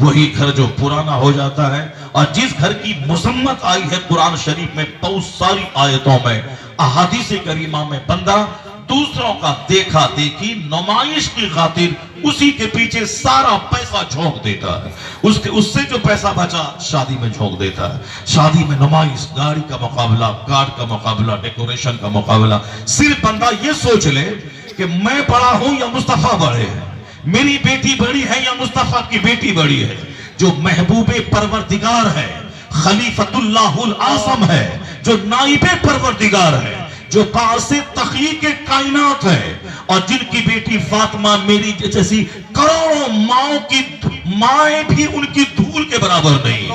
وہی گھر جو پرانا ہو جاتا ہے. اور جس گھر کی مذمت آئی ہے قرآن شریف میں بہت ساری آیتوں میں, احادیث کریمہ میں, بندہ دوسروں کا دیکھا دیکھی نمائش کی خاطر اسی کے پیچھے سارا پیسہ جھونک دیتا ہے. اس سے جو پیسہ بچا شادی میں جھونک دیتا ہے. شادی میں نمائش, گاڑی کا مقابلہ, کارڈ کا مقابلہ, ڈیکوریشن کا مقابلہ. صرف بندہ یہ سوچ لے کہ میں بڑا ہوں یا مصطفیٰ بڑے ہیں, میری بیٹی بڑی ہے یا مصطفیٰ کی بیٹی بڑی ہے. جو محبوب پروردگار ہے, خلیفۃ اللہ الاعظم ہے, جو نائب پروردگار ہے, جو باعث تخلیق کائنات ہے, اور جن کی بیٹی فاطمہ میری جیسی کروڑوں ماؤں کی مائیں بھی ان کی دھول کے برابر نہیں,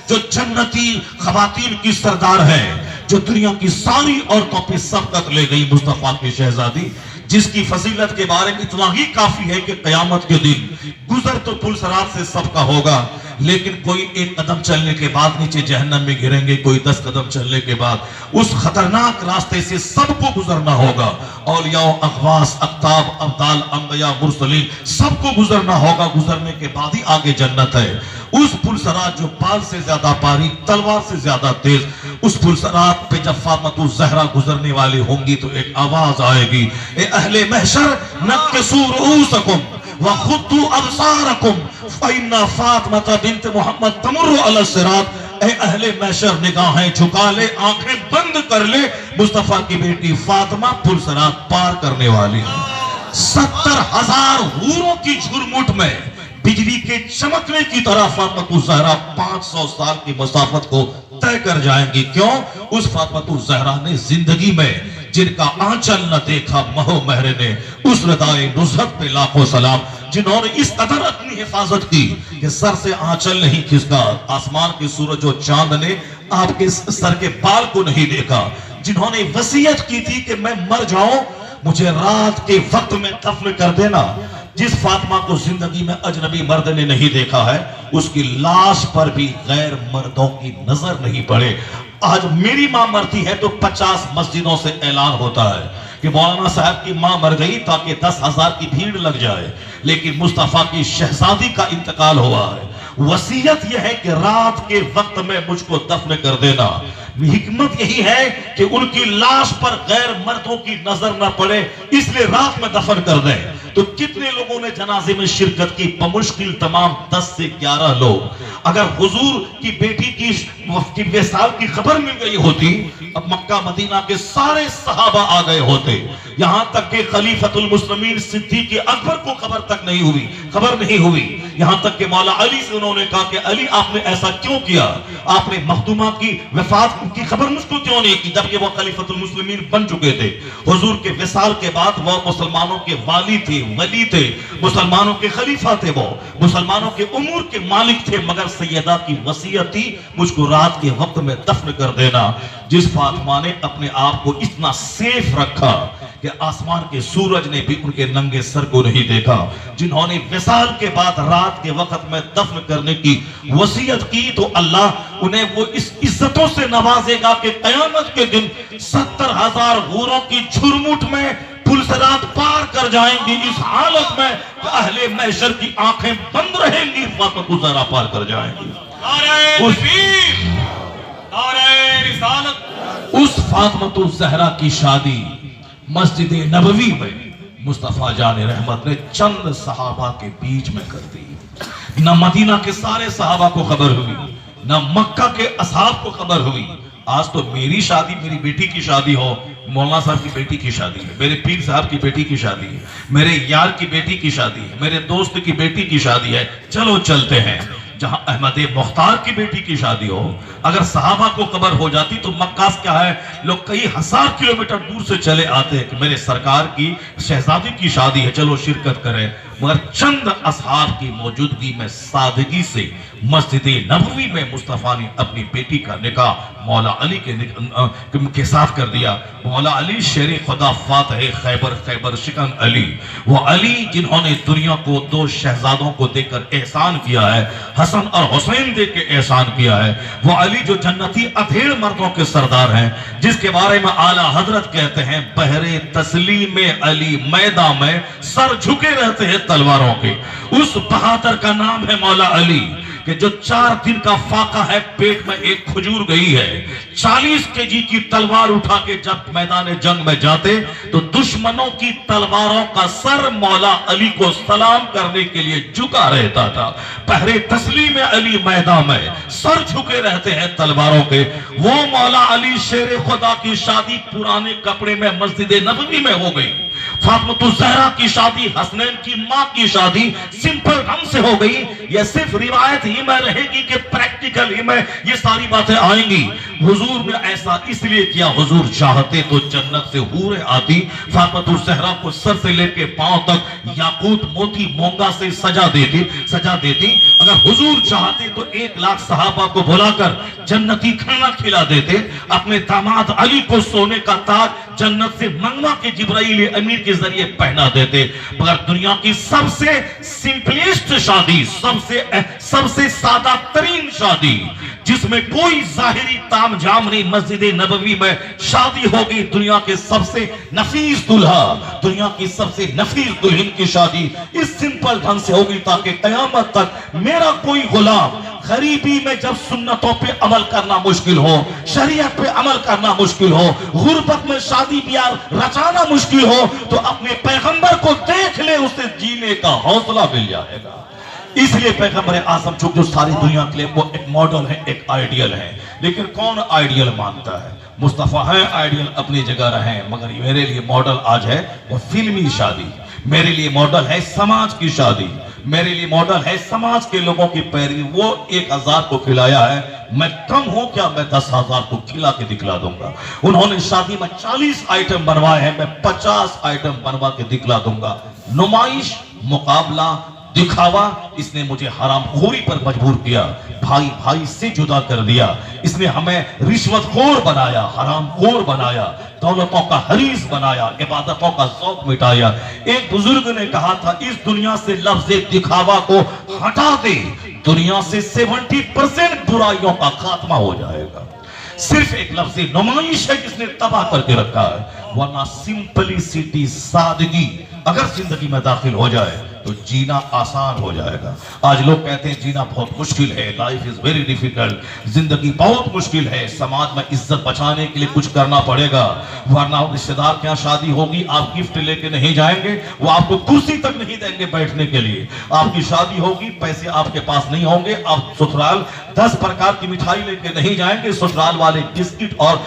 جو جنتی خواتین کی سردار ہے, جو دنیا کی ساری عورتوں پہ سبقت لے گئی, مصطفیٰ کی شہزادی, جس کی فضیلت کے بارے میں اتنا ہی کافی ہے کہ قیامت کے دن گزر تو پل صراط سے سب کا ہوگا, لیکن کوئی ایک قدم چلنے کے بعد نیچے جہنم میں گریں گے, کوئی 10 قدم چلنے کے بعد اس خطرناک راستے سے سب کو گزرنا ہوگا. اولیاء, اغواس, اقطاب, ابدال, انبیاء, مرسلین, سب کو گزرنا ہوگا. گزرنے کے بعد ہی آگے جنت ہے. اس پل صراط جو بال سے زیادہ باریک, تلوار سے زیادہ تیز, اس پل صراط پہ جب فاطمۃ الزہرا گزرنے والی ہوں گی تو ایک آواز آئے گی, اے اہل محشر نکسوا رؤوسکم وخضوا ابصارکم فإن فاطمہ بنت محمد تمر علی الصراط. اے اہل محشر نگاہیں جھکا لے, آنکھیں بند کر لے, مصطفیٰ کی بیٹی فاطمہ پل صراط پار کرنے والی ہے. 70,000 حوروں کی جھرمٹ میں بجلی کے چمکنے کی طرح فاطمۃ الزہرا 500 سال کی مسافت کو طے کر جائیں گی. کیوں؟ اس فاطمۃ الزہرا نے زندگی میں جن کا آنچل نہ دیکھا مہو مہر نے, اس ردائے نصرت پہ لاکھوں سلام, جنہوں نے اس قدر اپنی حفاظت کی کہ سر سے آنچل نہیں کھسکا, آسمان کے سورج و چاند نے آپ کے سر کے بال کو نہیں دیکھا, جنہوں نے وصیت کی تھی کہ میں مر جاؤں مجھے رات کے وقت میں دفن کر دینا. جس فاطمہ کو زندگی میں اجنبی مرد نے نہیں دیکھا ہے, اس کی لاش پر بھی غیر مردوں کی نظر نہیں پڑے. آج میری ماں مرتی ہے تو 50 مسجدوں سے اعلان ہوتا ہے کہ مولانا صاحب کی ماں مر گئی تاکہ 10,000 کی بھیڑ لگ جائے, لیکن مصطفیٰ کی شہزادی کا انتقال ہوا ہے. وصیت یہ ہے کہ رات کے وقت میں مجھ کو دفن کر دینا. حکمت یہی ہے کہ ان کی لاش پر غیر مردوں کی نظر نہ پڑے, اس لیے رات میں دفن کر دیں. تو کتنے لوگوں نے جنازے میں شرکت کی؟ بمشکل تمام 10 سے 11 لوگ. اگر حضور کی بیٹی کی وصال کی خبر مل گئی ہوتی, اب مکہ مدینہ کے سارے صحابہ آ گئے ہوتے, یہاں تک کہ خلیفۃ المسلمین صدیق اکبر کو خبر نہیں ہوئی. یہاں تک کہ مولا علی سے انہوں نے کہا کہ علی آپ نے ایسا کیوں کیا, آپ نے مخدومہ کی وفات کی خبر مجھ کو کیوں نہیں کی, جبکہ وہ خلیفۃ المسلمین بن چکے تھے. حضور کے وصال کے بعد وہ مسلمانوں کے والی تھے, ولی تھے, مسلمانوں کے خلیفہ تھے, وہ مسلمانوں کے امور کے مالک تھے, مگر سیدہ کی وصیت تھی مجھ کو رات کے وقت میں دفن کر دینا. جس فاطمہ نے اپنے آپ کو اتنا سیف رکھا کہ آسمان کے سورج نے بھی ان کے ننگے سر کو نہیں دیکھا, جنہوں نے وصال کے بعد رات کے وقت میں دفن کرنے کی وصیت کی, تو اللہ انہیں وہ اس عزتوں سے نوازے گا کہ قیامت کے دن 70,000 حوروں کی جھرمٹ میں پل صراط پار کر جائیں گی, اس حالت میں کہ اہل محشر کی آنکھیں بند رہیں گی, فاطمہ الزہرا پار کر جائیں گی. اس فاطمۃ الزہرا کی شادی مسجد نبوی میں مصطفیٰ جان رحمت نے چند صحابہ کے بیچ میں کر دی. نہ مدینہ کے سارے صحابہ کو خبر ہوئی, نہ مکہ کے اصحاب کو خبر ہوئی. آج تو میری شادی, میری بیٹی کی شادی ہو, مولانا صاحب کی بیٹی کی شادی ہے, میرے پیر صاحب کی بیٹی کی شادی ہے, میرے یار کی بیٹی کی شادی ہے, میرے دوست کی بیٹی کی شادی ہے, چلو چلتے ہیں. جہاں احمد مختار کی بیٹی کی شادی ہو, اگر صحابہ کو خبر ہو جاتی تو مکہ سے کیا ہے, لوگ کئی ہزار کلومیٹر دور سے چلے آتے ہیں کہ میرے سرکار کی شہزادی کی شادی ہے, چلو شرکت کریں. مگر چند اصحاب کی موجودگی میں سادگی سے مسجد نبوی میں مصطفیٰ نے اپنی بیٹی کا نکاح مولا علی کے ساتھ کر دیا۔ مولا علی شیر خدا فاتح خیبر شکن علی، وہ علی جنہوں نے دنیا کو دو شہزادوں کو دے کر احسان کیا ہے، حسن اور حسین دے کے احسان کیا ہے، وہ علی جو جنتی ادھیڑ مردوں کے سردار ہیں، جس کے بارے میں اعلیٰ حضرت کہتے ہیں بحر تسلیم علی میدان میں سر جھکے رہتے ہیں تلواروں کے۔ اس بہادر کا نام ہے مولا علی کہ جو 4 دن کا فاقہ ہے، پیٹ میں ایک کھجور گئی ہے، 40 kg کی تلوار اٹھا کے جب میدان جنگ میں جاتے تو دشمنوں کی تلواروں کا سر مولا علی کو سلام کرنے کے لیے جھکا رہتا تھا۔ پہرے تسلیم علی میدان میں سر جھکے رہتے ہیں تلواروں کے۔ وہ مولا علی شیر خدا کی شادی پرانے کپڑے میں مسجد نبوی میں ہو گئی۔ فاطمہ الزہرا کی شادی، حسنین کی ماں کی شادی سمپل ڈھنگ سے ہو گئی۔ یہ صرف روایت ہی میں رہے گی کہ پریکٹیکل ہی میں یہ ساری باتیں آئیں گی۔ حضور نے ایسا اس لیے کیا، حضور چاہتے تو جنت سے حوریں آتی، فاطمہ الزہرا کو سر سے لے کے پاؤں تک یاقوت موتی مونگا سے سجا دیتی۔ اگر حضور چاہتے تو 1 لاکھ صحابہ کو بلا کر جنتی کھانا کھلا دیتے، اپنے داماد علی کو سونے کا تاج جنت سے منگوا کے جبرائیل امیر کے ذریعے پہنا دیتے۔ مگر دنیا کی سب سے سمپلسٹ شادی، سب سے سادہ ترین شادی، جس میں کوئی ظاہری تام جام نہیں، مسجد نبوی میں شادی ہوگی۔ دنیا کے سب سے نفیس دلہا، دنیا کی سب سے نفیس دلہن کی شادی اس سمپل ڈھنگ سے ہوگی تاکہ قیامت تک میرا کوئی غلام غریبی میں جب سنتوں پہ عمل کرنا مشکل ہو، شریعت پہ عمل کرنا مشکل ہو، غربت میں شادی بیاہ رچانا مشکل ہو، تو اپنے پیغمبر کو دیکھ لے، اسے جینے کا حوصلہ مل جائے گا۔ اس لیے پیغمبر اعظم چونکہ جو ساری دنیا کے لیے وہ ایک ماڈل ہے، ایک آئیڈیل ہے، لیکن کون آئیڈیل مانتا ہے؟ مصطفیٰ ہے آئیڈیل اپنی جگہ رہیں، مگر میرے لیے ماڈل آج ہے وہ فلمی شادی، میرے لیے ماڈل ہے سماج کی شادی، میرے لیے ماڈل ہے سماج کے لوگوں کی پیروی۔ وہ 1000 کو کھلایا ہے، میں کم ہوں کیا؟ میں 10,000 کو کھلا کے دکھلا دوں گا۔ انہوں نے شادی میں 40 آئٹم بنوائے ہیں، میں 50 آئٹم بنوا کے دکھلا دوں گا۔ نمائش، مقابلہ، دکھاوا، اس نے مجھے حرام خوری پر مجبور کیا، بھائی سے جدا کر دیا، اس نے ہمیں رشوت خور بنایا، حرام خور بنایا، دولتوں کا حریص بنایا، عبادتوں کا ذوق مٹایا۔ ایک بزرگ نے کہا تھا اس دنیا سے لفظ دکھاوا کو ہٹا دے، دنیا سے 70% برائیوں کا خاتمہ ہو جائے گا۔ صرف ایک لفظ نمائش ہے جس نے تباہ کر کے رکھا ہے، ورنہ سمپلیسٹی، سادگی اگر زندگی میں داخل ہو جائے تو جینا آسان ہو جائے گا۔ آج لوگ کہتے ہیں جینا بہت مشکل ہے، لائف از ویری ڈیفیکلٹ، زندگی بہت مشکل ہے، سماج میں عزت بچانے کے لیے کچھ کرنا پڑے گا، ورنہ رشتہ دار کے یہاں شادی ہوگی، آپ گفٹ لے کے نہیں جائیں گے، وہ آپ کو کرسی تک نہیں دیں گے بیٹھنے کے لیے۔ آپ کی شادی ہوگی، پیسے آپ کے پاس نہیں ہوں گے، آپ سسرال 10 پرکار کی مٹھائی لے کے نہیں جائیں گے، سسرال والے بسکٹ اور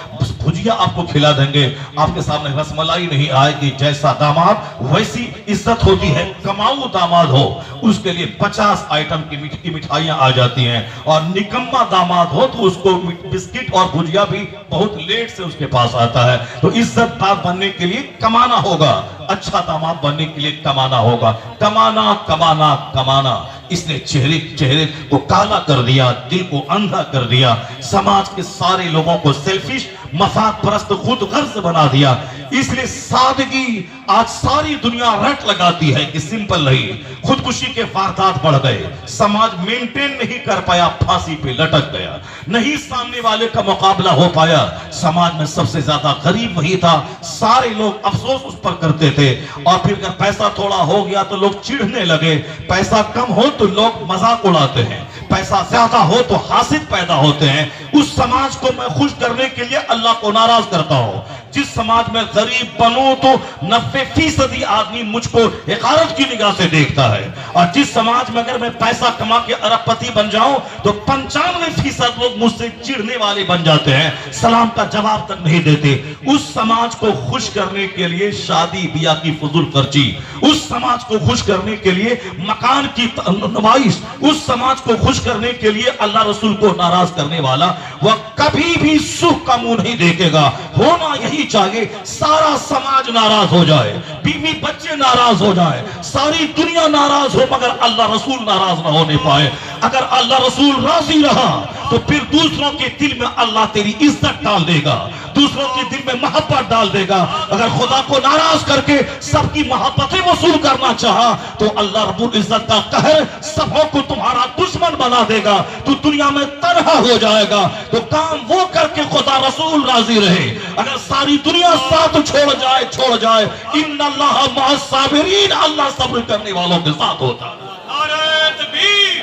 بھجیا آپ کو کھلا دیں گے، آپ کے سامنے رس ملائی نہیں آئے گی۔ جیسا داماد ویسی عزت ہوتی ہے، کماؤ داماد ہو اس کے لیے 50 آئٹم کی مٹھائیاں آ جاتی ہیں، اور نکمہ داماد ہو تو اس کو بسکٹ اور بھجیا بھی بہت لیٹ سے اس کے پاس آتا ہے۔ تو عزت دار بننے کے لیے کمانا ہوگا، اچھا داماد بننے کے لیے کمانا ہوگا، کمانا۔ اس نے چہرے کو کالا کر دیا، دل کو اندھا کر دیا، سماج کے سارے لوگوں کو سیلفش، مفاد پرست، خود غرض بنا دیا۔ اس لیے سادگی آج ساری دنیا رٹ لگاتی ہے کہ سمپل رہی، خودکشی کے واردات بڑھ گئے، سماج مینٹین نہیں کر پایا، پھانسی پہ لٹک گیا، نہیں سامنے والے کا مقابلہ ہو پایا۔ سماج میں سب سے زیادہ غریب وہی تھا، سارے لوگ افسوس اس پر کرتے تھے، اور پھر اگر پیسہ تھوڑا ہو گیا تو لوگ چڑھنے لگے، پیسہ کم ہو تو لوگ مذاق اڑاتے ہیں، پیسہ زیادہ ہو تو حاسد پیدا ہوتے ہیں۔ اس سماج کو میں خوش کرنے کے لیے اللہ کو ناراض کرتا ہوں۔ جس سماج میں غریب بنوں تو 90% آدمی مجھ کو حقارت کی نگاہ سے دیکھتا ہے، اور جس سماج میں اگر میں پیسہ کما کے ارب پتی بن جاؤں تو 95% لوگ مجھ سے چڑھنے والے بن جاتے ہیں، سلام کا جواب تک نہیں دیتے۔ اس سماج کو خوش کرنے کے لیے شادی بیاہ کی فضول خرچی، اس سماج کو خوش کرنے کے لیے مکان کی نمائش، اس سماج کو خوش کرنے کے لیے اللہ رسول کو ناراض کرنے والا وہ کبھی بھی سکھ کا منہ نہیں دیکھے گا۔ ہونا یہی چاہیے سارا سماج ناراض ہو جائے، بیوی بچے ناراض ہو جائے، ساری دنیا ناراض ہو، مگر اللہ رسول ناراض نہ ہونے پائے۔ اگر اللہ رسول راضی رہا تو پھر دوسروں کے دل میں اللہ تیری عزت ڈال دے گا، دوسروں کے دل میں محبت ڈال دے گا۔ اگر خدا کو ناراض کر کے سب کی محبتیں وصول کرنا چاہا تو اللہ رب العزت کا قہر سبوں کو تمہارا دشمن بنا دے گا، تو دنیا میں تنہا ہو جائے گا۔ تو کام وہ کر کے خدا رسول راضی رہے۔ اگر ساری دنیا ساتھ چھوڑ جائے ان اللہ مع الصابرین، اللہ صبر کرنے والوں کے ساتھ ہوتا ہے۔ نعرہ تکبیر،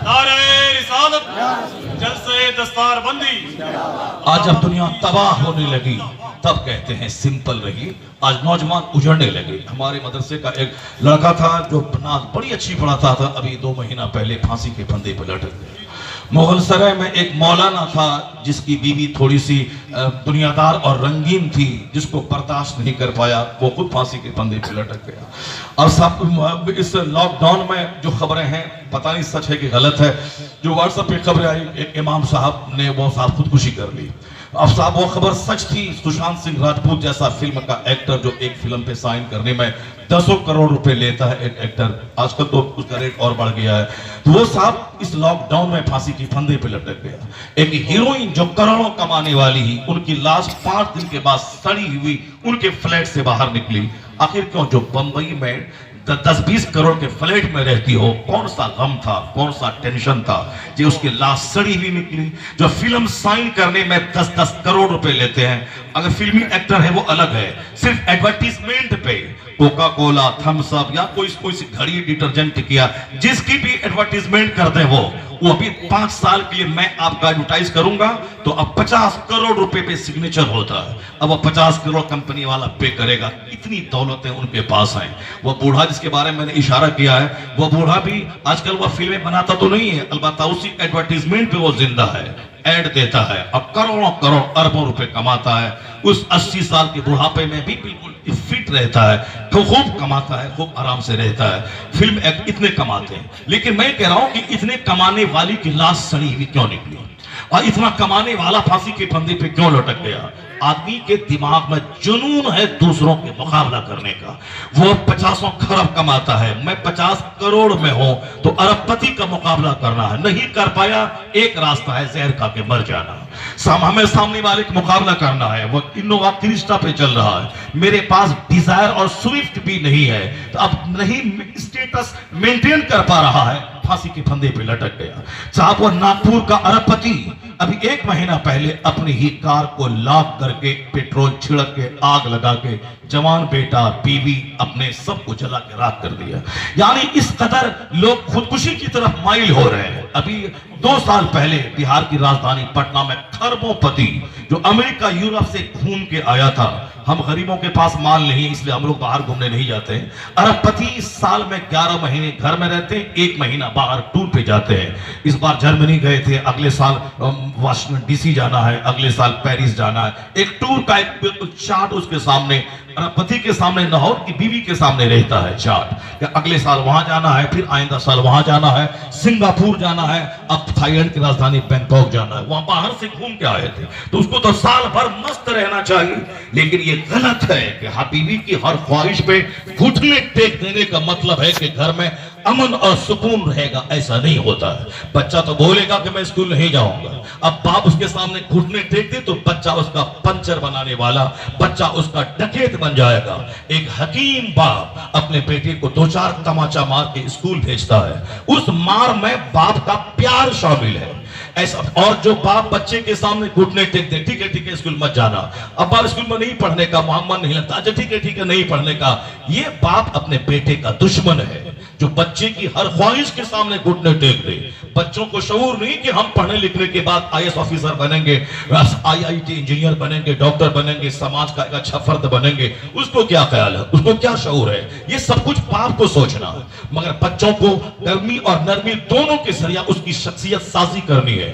نعرہ رسالت، جلسہ دستار بندی۔ آج جب دنیا تباہ ہونے لگی تب کہتے ہیں سمپل رہی، آج نوجوان اجڑنے لگے۔ ہمارے مدرسے کا ایک لڑکا تھا جو نعت بڑی اچھی پڑھاتا تھا، ابھی 2 مہینہ پہلے پھانسی کے پھندے پہ لٹک گیا۔ مغل سرائے میں ایک مولانا تھا جس کی بیوی تھوڑی سی دنیا دار اور رنگین تھی، جس کو برداشت نہیں کر پایا، وہ خود پھانسی کے پھندے پہ لٹک گیا۔ اور سب اس لاک ڈاؤن میں جو خبریں ہیں پتہ نہیں سچ ہے کہ غلط ہے، جو واٹس ایپ پہ خبریں آئی ایک امام صاحب نے وہ صاحب خودکشی کر لی۔ اب صاحب وہ خبر سچ تھی، سشانت سنگھ راجپوت جیسا فلم کا ایکٹر جو ایک فلم پہ سائن کرنے میں 10 کروڑ روپے لیتا ہے ایک ایکٹر، آج کل تو اس کا ریٹ اور بڑھ گیا ہے، تو وہ صاحب اس لاک ڈاؤن میں پھانسی کی پھندے پہ لٹک گیا۔ ایک ہیروئن جو کروڑوں کمانے والی ہی، ان کی لاش 5 دن کے بعد سڑی ہوئی ان کے فلیٹ سے باہر نکلی۔ آخر کیوں؟ جو بمبئی میں 10-20 کروڑ کے فلیٹ میں رہتی ہو، کون سا غم تھا، کون سا ٹینشن تھا جو اس کی لاش سڑی ہوئی نکلی؟ جو فلم سائن کرنے میں 10 کروڑ روپے لیتے ہیں، اگر فلمی ایکٹر ہے وہ الگ ہے، صرف ایڈورٹیزمنٹ پہ کوکا کولا، تھمس اپ یا کوئی سی گھڑی ڈیٹرجنٹ کیا، جس کی بھی ایڈورٹیزمنٹ کرتے ہیں وہ ابھی 5 سال کے لیے میں آپ کا ایڈورٹائز کروں گا تو اب 50 کروڑ روپے پہ سگنیچر ہوتا ہے، اب وہ 50 کروڑ کمپنی والا پے کرے گا۔ اتنی دولتیں ان کے پاس ہیں۔ وہ بوڑھا جس کے بارے میں نے اشارہ کیا ہے، وہ بوڑھا بھی آج کل وہ فلمیں بناتا تو نہیں ہے، البتہ اسی ایڈورٹیزمنٹ پہ وہ زندہ ہے، ایڈ دیتا ہے، اب کروڑوں اربوں روپے کماتا ہے۔ اس 80 سال کے بڑھاپے میں بھی بالکل فٹ رہتا ہے، خوب کماتا ہے، خوب آرام سے رہتا ہے۔ فلم اتنے کماتے ہیں، لیکن میں کہہ رہا ہوں کہ اتنے کمانے والی کی لاش سڑی ہوئی کیوں نکلی، اور اتنا کمانے والا پھانسی کے پھندے پہ کیوں لٹک گیا؟ آدمی کے دماغ میں جنون ہے دوسروں کے مقابلہ کرنے کا۔ وہ 50 کھرب کماتا ہے، میں 50 کروڑ میں ہوں تو ارب پتی کا مقابلہ کرنا ہے، نہیں کر پایا، ایک راستہ ہے زہر کھا کے مر جانا۔ ہمیں سامنے والے کا مقابلہ کرنا ہے، وہ انووا کرسٹا پہ چل رہا ہے، میرے پاس ڈیزائر اور سوئفٹ بھی نہیں ہے، تو اب نہیں اسٹیٹس مینٹین کر پا رہا ہے، پھانسی کے پھندے پہ لٹک گیا۔ صاحب وہ ناگپور کا ارب پتی ابھی 1 مہینہ پہلے اپنی ہی کار کو لاک کر کے پیٹرول چھڑک کے آگ لگا کے جوان بیٹا بیوی اپنے سب کو جلا کے راکھ کر دیا۔ یعنی اس قدر لوگ خودکشی کی طرف مائل ہو رہے ہیں۔ ابھی 2 سال پہلے بہار کی راجدھانی پٹنہ میں کھربوں پتی جو امریکہ یورپ سے گھوم کے آیا تھا، ہم غریبوں کے پاس مال نہیں اس لیے ہم لوگ باہر گھومنے نہیں جاتے ہیں، ارب پتی سال میں 11 مہینے گھر میں رہتے ہیں، 1 مہینہ باہر ٹور پہ جاتے ہیں۔ اس بار جرمنی گئے تھے، اگلے سال واشنگٹن ڈی سی جانا ہے، اگلے سال پیرس جانا ہے۔ ایک ٹور کا ایک چارٹ اس کے سامنے، ارب پتی کے سامنے نہ ہو، کی بیوی کے سامنے رہتا ہے چارٹ کہ اگلے سال وہاں جانا ہے، پھر آئندہ سال وہاں جانا ہے، سنگاپور جانا ہے، اب تھائی لینڈ کی راجدھانی بینکاک جانا ہے۔ وہاں باہر سے گھوم کے آئے تھے تو اس کو تو سال بھر مست رہنا چاہیے، لیکن یہ غلط ہے کہ بیوی کی ہر خواہش پہ گھٹنے ٹیک دینے کا مطلب ہے کہ گھر میں امن اور سکون رہے گا، ایسا نہیں ہوتا ہے۔ بچہ تو بولے گا کہ میں اسکول نہیں جاؤں گا، اب باپ اس کے سامنے گھٹنے ٹیک دے تو بچہ اس کا پنچر بنانے والا، بچہ اس کا ڈکیت بن جائے گا۔ ایک حکیم باپ اپنے بیٹے کو 2-4 تماچا مار کے اسکول بھیجتا ہے، اس مار میں باپ کا پیار شامل ہے ایسا۔ اور جو باپ بچے کے سامنے گھٹنے ٹیک دے، ٹھیک ہے اسکول مت جانا، اب باپ اسکول میں نہیں پڑھنے کا، محمد نہیں لگتا، اچھا ٹھیک ہے نہیں پڑھنے کا، یہ باپ اپنے بیٹے کا دشمن ہے جو بچے کی ہر خواہش کے سامنے گھٹنے ٹیک دے۔ بچوں کو شعور نہیں کہ ہم پڑھنے لکھنے کے بعد IAS آفیسر بنیں گے، IIT انجینئر بنیں گے، ڈاکٹر بنیں گے، سماج کا ایک اچھا فرد بنیں گے۔ اس کو کیا خیال ہے، اس کو کیا شعور ہے؟ یہ سب کچھ باپ کو سوچنا ہے، مگر بچوں کو گرمی اور نرمی دونوں کے ذریعہ اس کی شخصیت سازی کرنی ہے۔